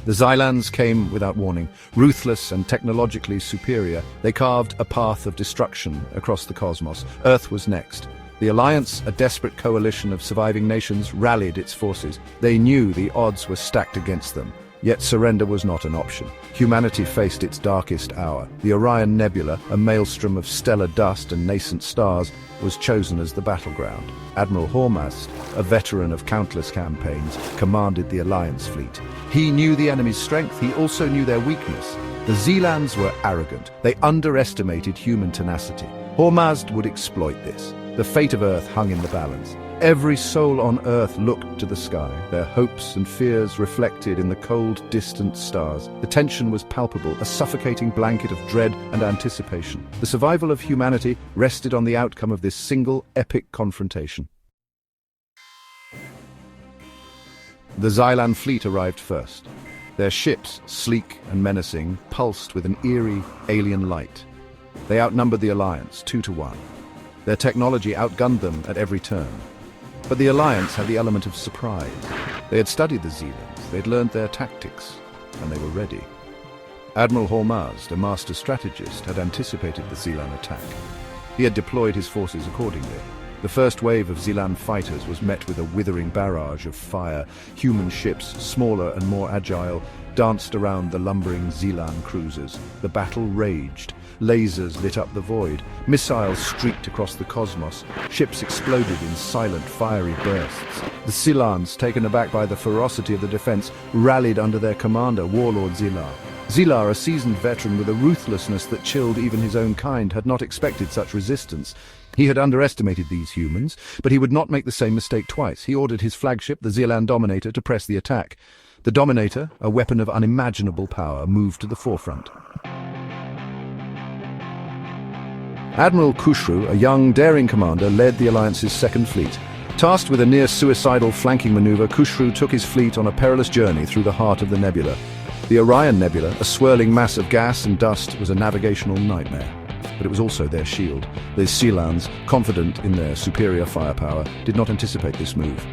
The Xylans came without warning. Ruthless and technologically superior, they carved a path of destruction across the cosmos. Earth was next. The Alliance, a desperate coalition of surviving nations, rallied its forces. They knew the odds were stacked against them. Yet surrender was not an option. Humanity faced its darkest hour. The Orion Nebula, a maelstrom of stellar dust and nascent stars, was chosen as the battleground. Admiral Hormazd, a veteran of countless campaigns, commanded the Alliance fleet. He knew the enemy's strength, he also knew their weakness. The Xylans were arrogant. They underestimated human tenacity. Hormazd would exploit this. The fate of Earth hung in the balance. Every soul on Earth looked to the sky, their hopes and fears reflected in the cold, distant stars. The tension was palpable, a suffocating blanket of dread and anticipation. The survival of humanity rested on the outcome of this single, epic confrontation. The Xylan fleet arrived first. Their ships, sleek and menacing, pulsed with an eerie, alien light. They outnumbered the Alliance 2-1. Their technology outgunned them at every turn. But the Alliance had the element of surprise. They had studied the Xylans, they'd learned their tactics, and they were ready. Admiral Hormazd, a master strategist, had anticipated the Xylan attack. He had deployed his forces accordingly. The first wave of Xylan fighters was met with a withering barrage of fire. Human ships, smaller and more agile, danced around the lumbering Xylan cruisers. The battle raged. Lasers lit up the void. Missiles streaked across the cosmos. Ships exploded in silent, fiery bursts. The Xylans, taken aback by the ferocity of the defense, rallied under their commander, Warlord Xylar. Xylar, a seasoned veteran with a ruthlessness that chilled even his own kind, had not expected such resistance. He had underestimated these humans, but he would not make the same mistake twice. He ordered his flagship, the Xylan Dominator, to press the attack. The Dominator, a weapon of unimaginable power, moved to the forefront. Admiral Khusru, a young, daring commander, led the Alliance's second fleet. Tasked with a near-suicidal flanking maneuver, Khusru took his fleet on a perilous journey through the heart of the nebula. The Orion Nebula, a swirling mass of gas and dust, was a navigational nightmare. But it was also their shield. The Xylans, confident in their superior firepower, did not anticipate this move.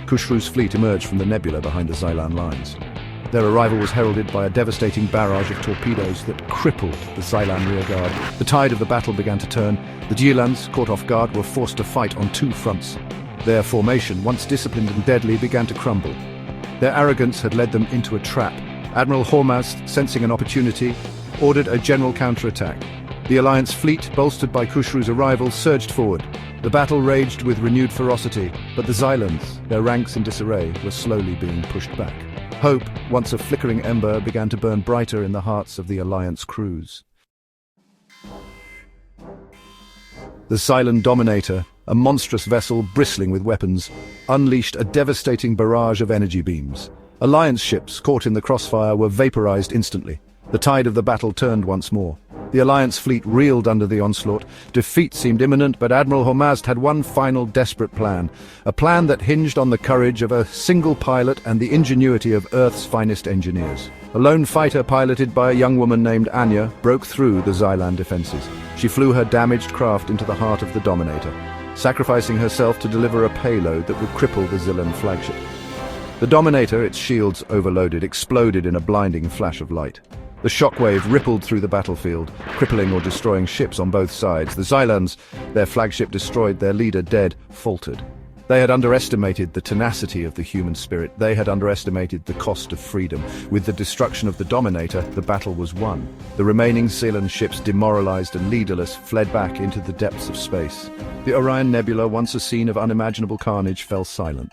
Khusru's fleet emerged from the nebula behind the Xylan lines. Their arrival was heralded by a devastating barrage of torpedoes that crippled the Xylan rearguard. The tide of the battle began to turn. The Xylans, caught off guard, were forced to fight on two fronts. Their formation, once disciplined and deadly, began to crumble. Their arrogance had led them into a trap. Admiral Hormazd, sensing an opportunity, ordered a general counterattack. The Alliance fleet, bolstered by Khusru's arrival, surged forward. The battle raged with renewed ferocity, but the Xylans, their ranks in disarray, were slowly being pushed back. Hope, once a flickering ember, began to burn brighter in the hearts of the Alliance crews. The Xylan Dominator, a monstrous vessel bristling with weapons, unleashed a devastating barrage of energy beams. Alliance ships, caught in the crossfire, were vaporized instantly. The tide of the battle turned once more. The Alliance fleet reeled under the onslaught. Defeat seemed imminent, but Admiral Hormazd had one final desperate plan. A plan that hinged on the courage of a single pilot and the ingenuity of Earth's finest engineers. A lone fighter piloted by a young woman named Anya broke through the Xylan defenses. She flew her damaged craft into the heart of the Dominator, sacrificing herself to deliver a payload that would cripple the Xylan flagship. The Dominator, its shields overloaded, exploded in a blinding flash of light. The shockwave rippled through the battlefield, crippling or destroying ships on both sides. The Xylans, their flagship destroyed, their leader dead, faltered. They had underestimated the tenacity of the human spirit. They had underestimated the cost of freedom. With the destruction of the Dominator, the battle was won. The remaining Xylan ships, demoralized and leaderless, fled back into the depths of space. The Orion Nebula, once a scene of unimaginable carnage, fell silent.